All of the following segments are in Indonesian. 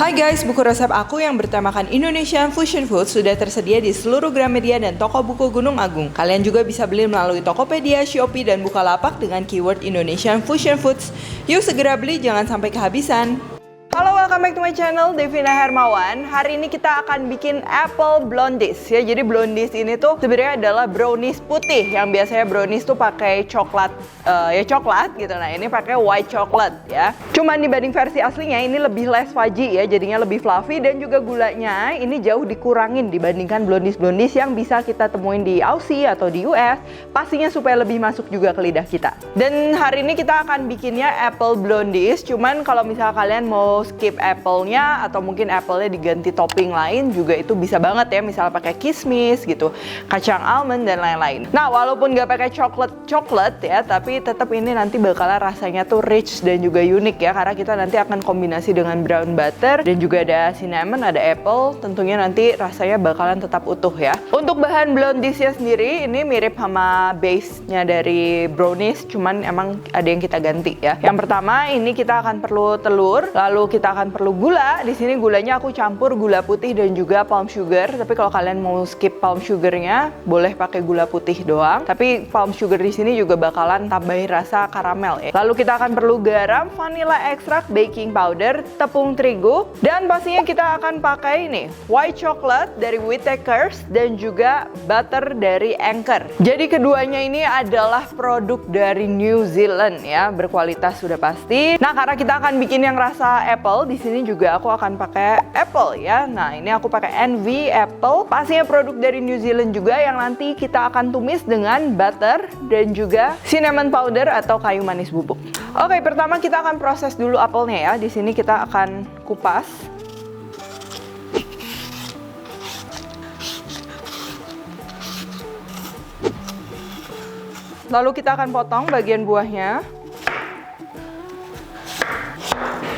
Hai guys, buku resep aku yang bertemakan Indonesian Fusion Food sudah tersedia di seluruh Gramedia dan toko buku Gunung Agung. Kalian juga bisa beli melalui Tokopedia, Shopee, dan Bukalapak dengan keyword Indonesian Fusion Foods. Yuk segera beli, jangan sampai kehabisan. Halo, welcome back to my channel, Devina Hermawan. Hari ini kita akan bikin apple blondies ya. Jadi blondies ini tuh sebenarnya adalah brownies putih yang biasanya brownies tuh pakai coklat, ya coklat gitu. Nah ini pakai white chocolate ya. Cuman dibanding versi aslinya ini lebih less fudgy ya, jadinya lebih fluffy dan juga gulanya ini jauh dikurangin dibandingkan blondies yang bisa kita temuin di Aussie atau di US. Pastinya supaya lebih masuk juga ke lidah kita. Dan hari ini kita akan bikinnya apple blondies. Cuman kalau misalnya kalian mau skip apple-nya atau mungkin apple-nya diganti topping lain juga itu bisa banget ya, misalnya pakai kismis gitu, kacang almond dan lain-lain. Nah walaupun nggak pakai coklat ya, tapi tetap ini nanti bakalan rasanya tuh rich dan juga unik ya, karena kita nanti akan kombinasi dengan brown butter dan juga ada cinnamon, ada apple, tentunya nanti rasanya bakalan tetap utuh ya. Untuk bahan blondiesnya sendiri ini mirip sama base-nya dari brownies, cuman emang ada yang kita ganti ya. Yang pertama ini kita akan perlu telur, lalu kita akan perlu gula. Di sini gulanya aku campur gula putih dan juga palm sugar. Tapi kalau kalian mau skip palm sugarnya, boleh pakai gula putih doang. Tapi palm sugar di sini juga bakalan tambahin rasa karamel ya. Lalu kita akan perlu garam, vanilla extract, baking powder, tepung terigu, dan pastinya kita akan pakai ini white chocolate dari Whittaker's dan juga butter dari Anchor. Jadi keduanya ini adalah produk dari New Zealand ya, berkualitas sudah pasti. Nah karena kita akan bikin yang rasa apple, di sini juga aku akan pakai apple ya. Nah, ini aku pakai NV apple. Pastinya produk dari New Zealand juga yang nanti kita akan tumis dengan butter dan juga cinnamon powder atau kayu manis bubuk. Oke, pertama kita akan proses dulu apelnya ya. Di sini kita akan kupas. Lalu kita akan potong bagian buahnya.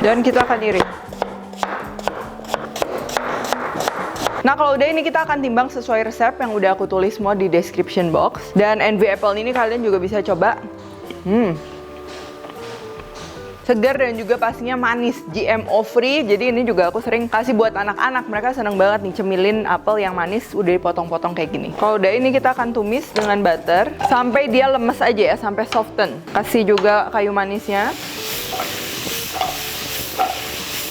Dan kita akan iris. Nah kalau udah ini kita akan timbang sesuai resep yang udah aku tulis semua di description box. Dan NV apple ini kalian juga bisa coba. Segar dan juga pastinya manis, GMO free. Jadi ini juga aku sering kasih buat anak-anak. Mereka seneng banget nih cemilin apel yang manis udah dipotong-potong kayak gini. Kalau udah ini kita akan tumis dengan butter sampai dia lemes aja ya, sampai soften. Kasih juga kayu manisnya.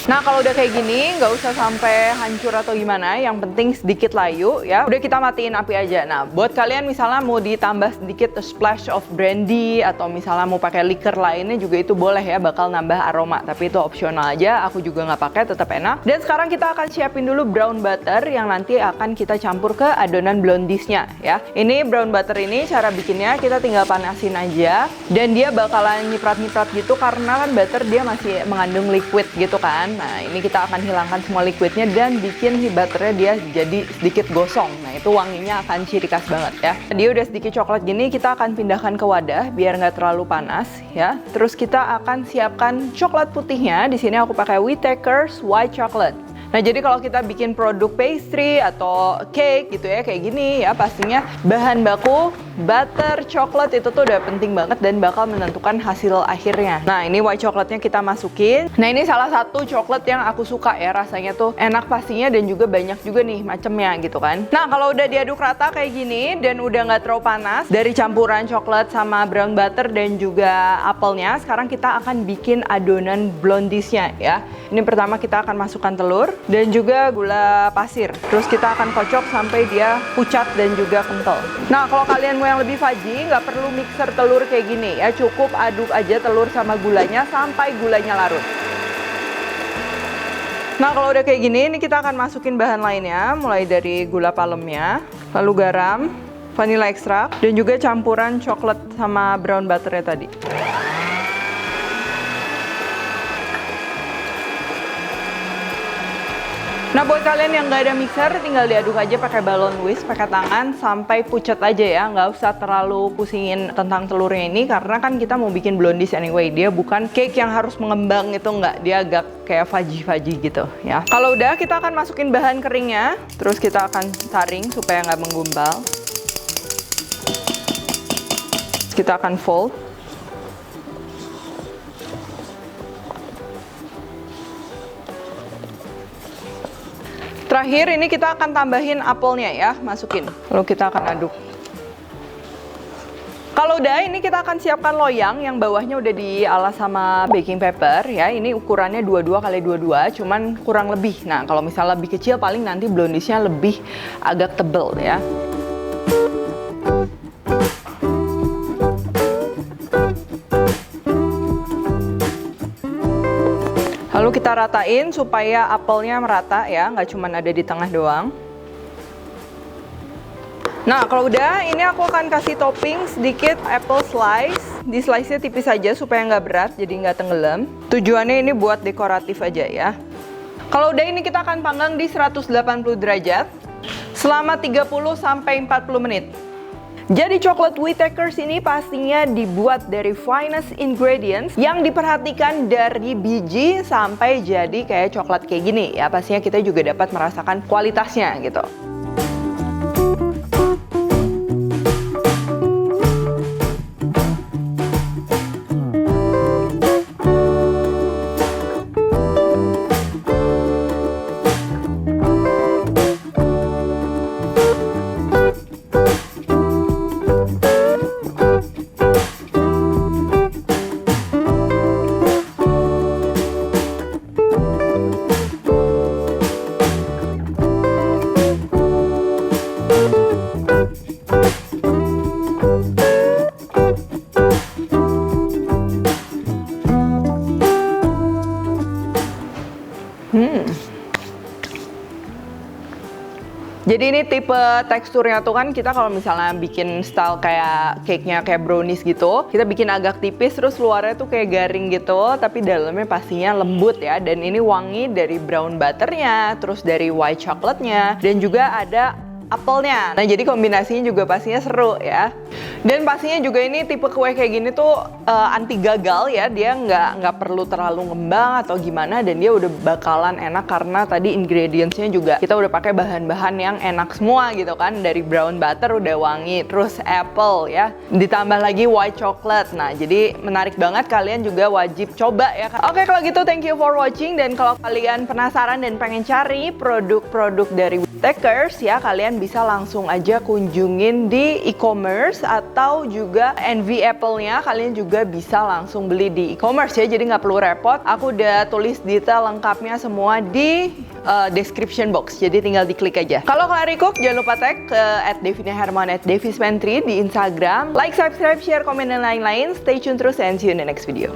Nah kalau udah kayak gini nggak usah sampai hancur atau gimana, yang penting sedikit layu ya. Udah kita matiin api aja. Nah buat kalian misalnya mau ditambah sedikit a splash of brandy atau misalnya mau pakai liquor lainnya juga itu boleh ya, bakal nambah aroma. Tapi itu opsional aja, aku juga nggak pakai, tetap enak. Dan sekarang kita akan siapin dulu brown butter yang nanti akan kita campur ke adonan blondiesnya ya. Ini brown butter ini cara bikinnya kita tinggal panasin aja dan dia bakalan nyiprat-nyiprat gitu karena kan butter dia masih mengandung liquid gitu kan. Nah ini kita akan hilangkan semua liquidnya dan bikin si butternya dia jadi sedikit gosong. Nah itu wanginya akan ciri khas banget ya. Dia udah sedikit coklat gini, kita akan pindahkan ke wadah biar nggak terlalu panas ya. Terus kita akan siapkan coklat putihnya. Di sini aku pakai Whittaker's white chocolate. Nah jadi kalau kita bikin produk pastry atau cake gitu ya kayak gini ya, pastinya bahan baku butter, coklat itu tuh udah penting banget dan bakal menentukan hasil akhirnya. Nah ini white coklatnya kita masukin. Nah ini salah satu coklat yang aku suka ya, rasanya tuh enak pastinya dan juga banyak juga nih macemnya gitu kan. Nah kalau udah diaduk rata kayak gini dan udah nggak terlalu panas dari campuran coklat sama brown butter dan juga apelnya, sekarang kita akan bikin adonan blondiesnya ya. Ini pertama kita akan masukkan telur dan juga gula pasir. Terus kita akan kocok sampai dia pucat dan juga kental. Nah kalau kalian mau yang lebih fudgy, nggak perlu mixer telur kayak gini ya, cukup aduk aja telur sama gulanya sampai gulanya larut. Nah kalau udah kayak gini, ini kita akan masukin bahan lainnya, mulai dari gula palemnya, lalu garam, vanilla extract, dan juga campuran coklat sama brown butternya tadi. Nah, buat kalian yang nggak ada mixer, tinggal diaduk aja pakai balon whisk, pakai tangan sampai pucat aja ya. Nggak usah terlalu pusingin tentang telurnya ini, karena kan kita mau bikin blondies anyway. Dia bukan cake yang harus mengembang itu, nggak. Dia agak kayak fudgy gitu ya. Kalau udah, kita akan masukin bahan keringnya, terus kita akan saring supaya nggak menggumpal. Kita akan fold. Terakhir ini kita akan tambahin apelnya ya, masukin. Lalu kita akan aduk. Kalau udah, ini kita akan siapkan loyang yang bawahnya udah dialas sama baking paper ya. Ini ukurannya 22 x 22, cuman kurang lebih. Nah, kalau misalnya lebih kecil paling nanti blondiesnya lebih agak tebel ya. Lalu kita ratain supaya apelnya merata ya, nggak cuma ada di tengah doang. Nah, kalau udah, ini aku akan kasih topping sedikit apple slice. Di slice-nya tipis aja supaya nggak berat, jadi nggak tenggelam. Tujuannya ini buat dekoratif aja ya. Kalau udah, ini kita akan panggang di 180 derajat selama 30-40 menit. Jadi coklat Whitakers ini pastinya dibuat dari finest ingredients yang diperhatikan dari biji sampai jadi kayak coklat kayak gini ya. Pastinya kita juga dapat merasakan kualitasnya gitu. Jadi ini tipe teksturnya tuh kan, kita kalau misalnya bikin style kayak cake-nya kayak brownies gitu, kita bikin agak tipis terus luarnya tuh kayak garing gitu, tapi dalamnya pastinya lembut ya. Dan ini wangi dari brown butternya, terus dari white chocolate-nya, dan juga ada apelnya. Nah, jadi kombinasinya juga pastinya seru ya. Dan pastinya juga ini tipe kue kayak gini tuh anti gagal ya. Dia nggak perlu terlalu ngembang atau gimana, dan dia udah bakalan enak karena tadi ingredientsnya juga kita udah pakai bahan-bahan yang enak semua gitu kan. Dari brown butter udah wangi, terus apple ya, ditambah lagi white chocolate. Nah, jadi menarik banget, kalian juga wajib coba ya. Oke, kalau gitu thank you for watching. Dan kalau kalian penasaran dan pengen cari produk-produk dari Whitakers ya, kalian bisa langsung aja kunjungin di e-commerce, atau juga NV Apple-nya kalian juga bisa langsung beli di e-commerce ya, jadi nggak perlu repot. Aku udah tulis detail lengkapnya semua di description box, jadi tinggal diklik aja. Kalau kalian cook, jangan lupa tag ke @devinaherman @devispantry di Instagram. Like, subscribe, share, komen, dan lain-lain. Stay tune terus and see you in the next video.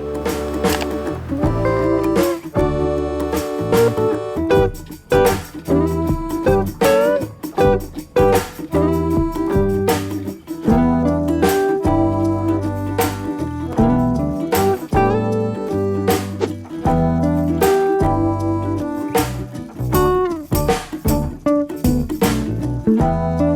Thank you.